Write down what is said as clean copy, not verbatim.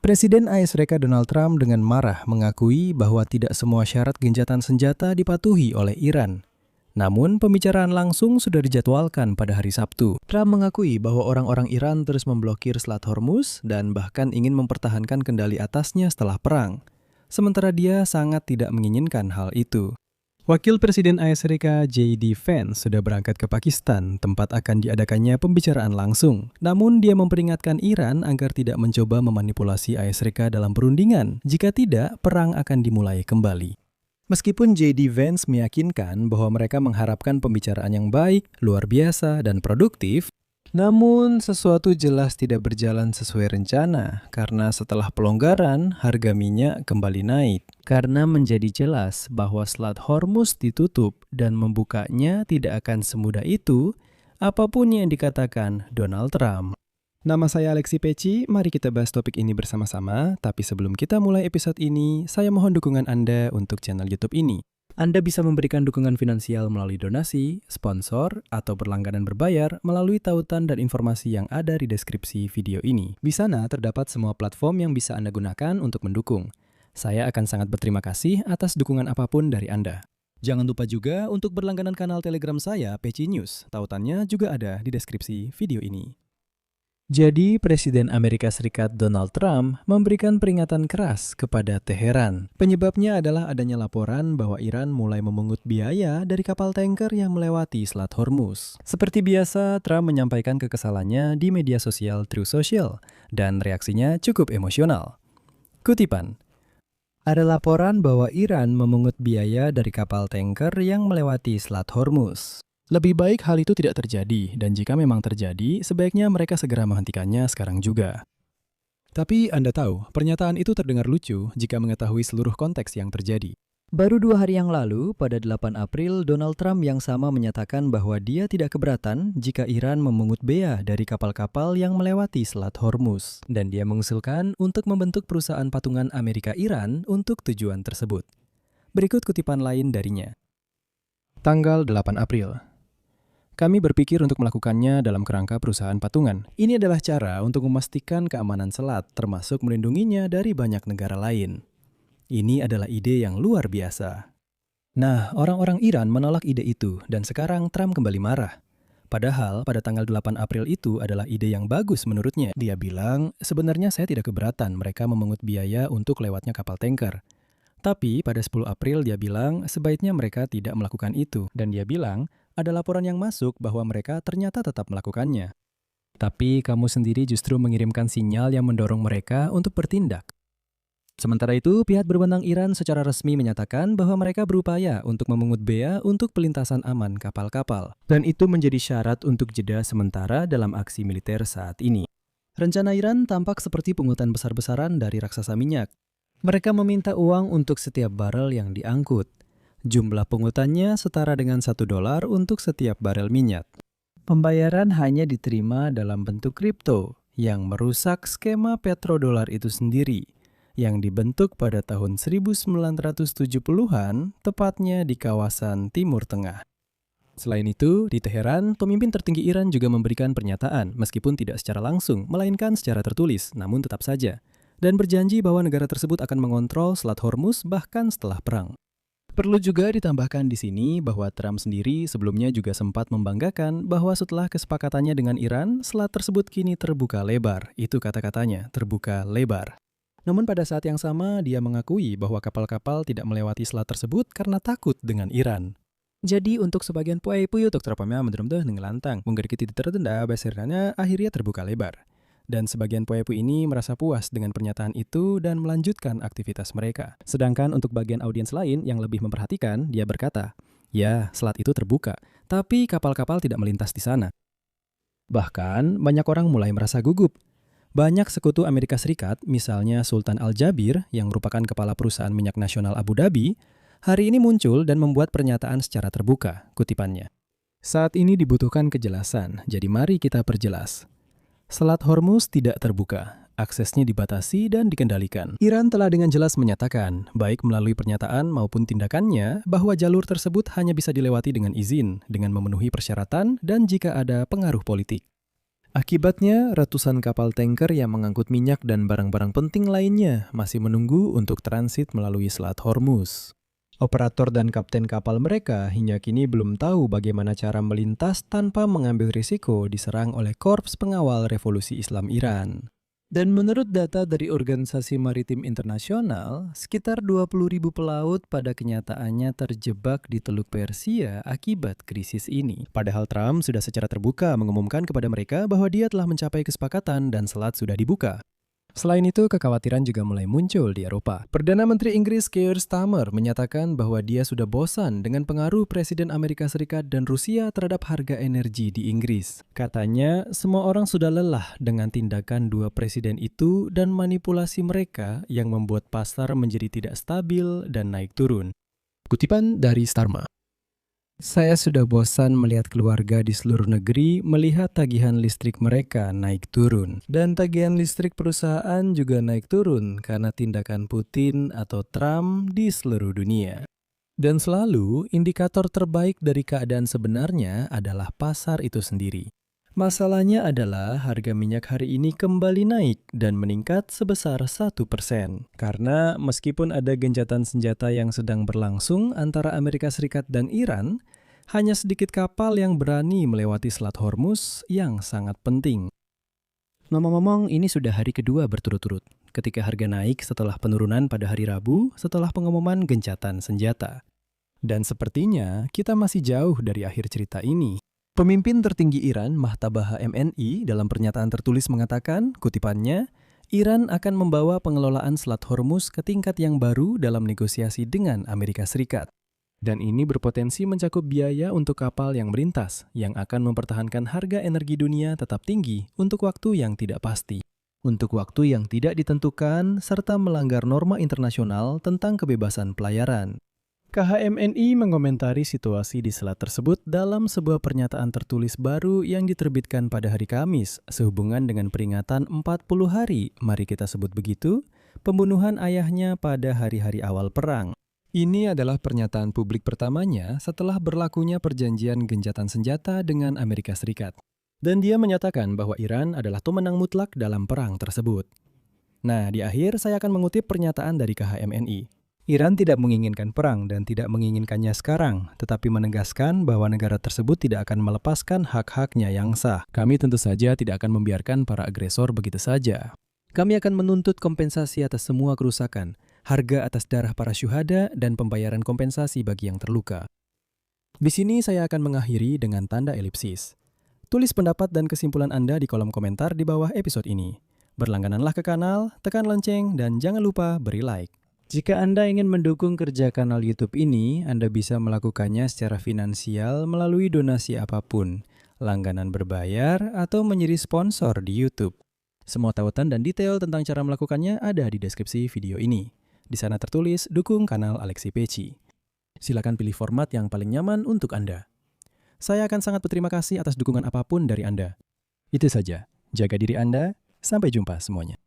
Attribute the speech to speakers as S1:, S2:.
S1: Presiden AS Donald Trump dengan marah mengakui bahwa tidak semua syarat gencatan senjata dipatuhi oleh Iran. Namun, pembicaraan langsung sudah dijadwalkan pada hari Sabtu. Trump mengakui bahwa orang-orang Iran terus memblokir Selat Hormuz dan bahkan ingin mempertahankan kendali atasnya setelah perang. Sementara dia sangat tidak menginginkan hal itu. Wakil Presiden AS J.D. Vance sudah berangkat ke Pakistan, tempat akan diadakannya pembicaraan langsung. Namun dia memperingatkan Iran agar tidak mencoba memanipulasi AS dalam perundingan. Jika tidak, perang akan dimulai kembali. Meskipun J.D. Vance meyakinkan bahwa mereka mengharapkan pembicaraan yang baik, luar biasa, dan produktif, namun sesuatu jelas tidak berjalan sesuai rencana karena setelah pelonggaran, harga minyak kembali naik. Karena menjadi jelas bahwa Selat Hormuz ditutup dan membukanya tidak akan semudah itu, apapun yang dikatakan Donald Trump. Nama saya Alexi Peci, mari kita bahas topik ini bersama-sama. Tapi sebelum kita mulai episode ini, saya mohon dukungan Anda untuk channel YouTube ini. Anda bisa memberikan dukungan finansial melalui donasi, sponsor, atau berlangganan berbayar melalui tautan dan informasi yang ada di deskripsi video ini. Di sana terdapat semua platform yang bisa Anda gunakan untuk mendukung. Saya akan sangat berterima kasih atas dukungan apapun dari Anda. Jangan lupa juga untuk berlangganan kanal Telegram saya, Peci News. Tautannya juga ada di deskripsi video ini. Jadi, Presiden Amerika Serikat Donald Trump memberikan peringatan keras kepada Teheran. Penyebabnya adalah adanya laporan bahwa Iran mulai memungut biaya dari kapal tanker yang melewati Selat Hormuz. Seperti biasa, Trump menyampaikan kekesalannya di media sosial Truth Social, dan reaksinya cukup emosional. Kutipan, ada laporan bahwa Iran memungut biaya dari kapal tanker yang melewati Selat Hormuz. Lebih baik hal itu tidak terjadi, dan jika memang terjadi, sebaiknya mereka segera menghentikannya sekarang juga. Tapi Anda tahu, pernyataan itu terdengar lucu jika mengetahui seluruh konteks yang terjadi. Baru 2 hari yang lalu, pada 8 April, Donald Trump yang sama menyatakan bahwa dia tidak keberatan jika Iran memungut bea dari kapal-kapal yang melewati Selat Hormuz. Dan dia mengusulkan untuk membentuk perusahaan patungan Amerika-Iran untuk tujuan tersebut. Berikut kutipan lain darinya. Tanggal 8 April. Kami berpikir untuk melakukannya dalam kerangka perusahaan patungan. Ini adalah cara untuk memastikan keamanan selat, termasuk melindunginya dari banyak negara lain. Ini adalah ide yang luar biasa. Nah, orang-orang Iran menolak ide itu, dan sekarang Trump kembali marah. Padahal, pada tanggal 8 April itu adalah ide yang bagus menurutnya. Dia bilang, sebenarnya saya tidak keberatan mereka memungut biaya untuk lewatnya kapal tanker. Tapi pada 10 April dia bilang sebaiknya mereka tidak melakukan itu. Dan dia bilang, ada laporan yang masuk bahwa mereka ternyata tetap melakukannya. Tapi kamu sendiri justru mengirimkan sinyal yang mendorong mereka untuk bertindak. Sementara itu, pihak berwenang Iran secara resmi menyatakan bahwa mereka berupaya untuk memungut bea untuk pelintasan aman kapal-kapal. Dan itu menjadi syarat untuk jeda sementara dalam aksi militer saat ini. Rencana Iran tampak seperti pungutan besar-besaran dari raksasa minyak. Mereka meminta uang untuk setiap barel yang diangkut. Jumlah pungutannya setara dengan $1 untuk setiap barel minyak. Pembayaran hanya diterima dalam bentuk kripto yang merusak skema petrodolar itu sendiri yang dibentuk pada tahun 1970-an, tepatnya di kawasan Timur Tengah. Selain itu, di Teheran, pemimpin tertinggi Iran juga memberikan pernyataan meskipun tidak secara langsung, melainkan secara tertulis, namun tetap saja, dan berjanji bahwa negara tersebut akan mengontrol Selat Hormuz bahkan setelah perang. Perlu juga ditambahkan di sini bahwa Trump sendiri sebelumnya juga sempat membanggakan bahwa setelah kesepakatannya dengan Iran, selat tersebut kini terbuka lebar. Itu kata-katanya, terbuka lebar. Namun pada saat yang sama, dia mengakui bahwa kapal-kapal tidak melewati selat tersebut karena takut dengan Iran. Jadi untuk sebagian puai-puyu dokter pemia menurut ngelantang, mungkin kita tertenda basirnya akhirnya terbuka lebar. Dan sebagian puai-pu ini merasa puas dengan pernyataan itu dan melanjutkan aktivitas mereka. Sedangkan untuk bagian audiens lain yang lebih memperhatikan, dia berkata, ya, selat itu terbuka, tapi kapal-kapal tidak melintas di sana. Bahkan, banyak orang mulai merasa gugup. Banyak sekutu Amerika Serikat, misalnya Sultan Al-Jabir, yang merupakan kepala perusahaan minyak nasional Abu Dhabi, hari ini muncul dan membuat pernyataan secara terbuka, kutipannya. Saat ini dibutuhkan kejelasan, jadi mari kita perjelas. Selat Hormuz tidak terbuka, aksesnya dibatasi dan dikendalikan. Iran telah dengan jelas menyatakan, baik melalui pernyataan maupun tindakannya, bahwa jalur tersebut hanya bisa dilewati dengan izin, dengan memenuhi persyaratan dan jika ada pengaruh politik. Akibatnya, ratusan kapal tanker yang mengangkut minyak dan barang-barang penting lainnya masih menunggu untuk transit melalui Selat Hormuz. Operator dan kapten kapal mereka hingga kini belum tahu bagaimana cara melintas tanpa mengambil risiko diserang oleh Korps Pengawal Revolusi Islam Iran. Dan menurut data dari Organisasi Maritim Internasional, sekitar 20.000 pelaut pada kenyataannya terjebak di Teluk Persia akibat krisis ini. Padahal Trump sudah secara terbuka mengumumkan kepada mereka bahwa dia telah mencapai kesepakatan dan selat sudah dibuka. Selain itu, kekhawatiran juga mulai muncul di Eropa. Perdana Menteri Inggris Keir Starmer menyatakan bahwa dia sudah bosan dengan pengaruh Presiden Amerika Serikat dan Rusia terhadap harga energi di Inggris. Katanya, semua orang sudah lelah dengan tindakan dua presiden itu dan manipulasi mereka yang membuat pasar menjadi tidak stabil dan naik turun. Kutipan dari Starmer. Saya sudah bosan melihat keluarga di seluruh negeri melihat tagihan listrik mereka naik turun. Dan tagihan listrik perusahaan juga naik turun karena tindakan Putin atau Trump di seluruh dunia. Dan selalu indikator terbaik dari keadaan sebenarnya adalah pasar itu sendiri. Masalahnya adalah harga minyak hari ini kembali naik dan meningkat sebesar 1%. Karena meskipun ada gencatan senjata yang sedang berlangsung antara Amerika Serikat dan Iran, hanya sedikit kapal yang berani melewati Selat Hormuz yang sangat penting. Ngomong-ngomong, ini sudah hari kedua berturut-turut ketika harga naik setelah penurunan pada hari Rabu setelah pengumuman gencatan senjata. Dan sepertinya kita masih jauh dari akhir cerita ini. Pemimpin tertinggi Iran, Mahtabah MNI, dalam pernyataan tertulis mengatakan, kutipannya, Iran akan membawa pengelolaan Selat Hormuz ke tingkat yang baru dalam negosiasi dengan Amerika Serikat. Dan ini berpotensi mencakup biaya untuk kapal yang melintas, yang akan mempertahankan harga energi dunia tetap tinggi untuk waktu yang tidak pasti. Untuk waktu yang tidak ditentukan, serta melanggar norma internasional tentang kebebasan pelayaran. KHMNI mengomentari situasi di selat tersebut dalam sebuah pernyataan tertulis baru yang diterbitkan pada hari Kamis sehubungan dengan peringatan 40 hari, mari kita sebut begitu, pembunuhan ayahnya pada hari-hari awal perang. Ini adalah pernyataan publik pertamanya setelah berlakunya perjanjian gencatan senjata dengan Amerika Serikat. Dan dia menyatakan bahwa Iran adalah pemenang mutlak dalam perang tersebut. Nah, di akhir saya akan mengutip pernyataan dari KHMNI. Iran tidak menginginkan perang dan tidak menginginkannya sekarang, tetapi menegaskan bahwa negara tersebut tidak akan melepaskan hak-haknya yang sah. Kami tentu saja tidak akan membiarkan para agresor begitu saja. Kami akan menuntut kompensasi atas semua kerusakan, harga atas darah para syuhada, dan pembayaran kompensasi bagi yang terluka. Di sini saya akan mengakhiri dengan tanda elipsis. Tulis pendapat dan kesimpulan Anda di kolom komentar di bawah episode ini. Berlanggananlah ke kanal, tekan lonceng, dan jangan lupa beri like. Jika Anda ingin mendukung kerja kanal YouTube ini, Anda bisa melakukannya secara finansial melalui donasi apapun, langganan berbayar, atau menjadi sponsor di YouTube. Semua tautan dan detail tentang cara melakukannya ada di deskripsi video ini. Di sana tertulis, dukung kanal Alexi Peci. Silakan pilih format yang paling nyaman untuk Anda. Saya akan sangat berterima kasih atas dukungan apapun dari Anda. Itu saja. Jaga diri Anda. Sampai jumpa semuanya.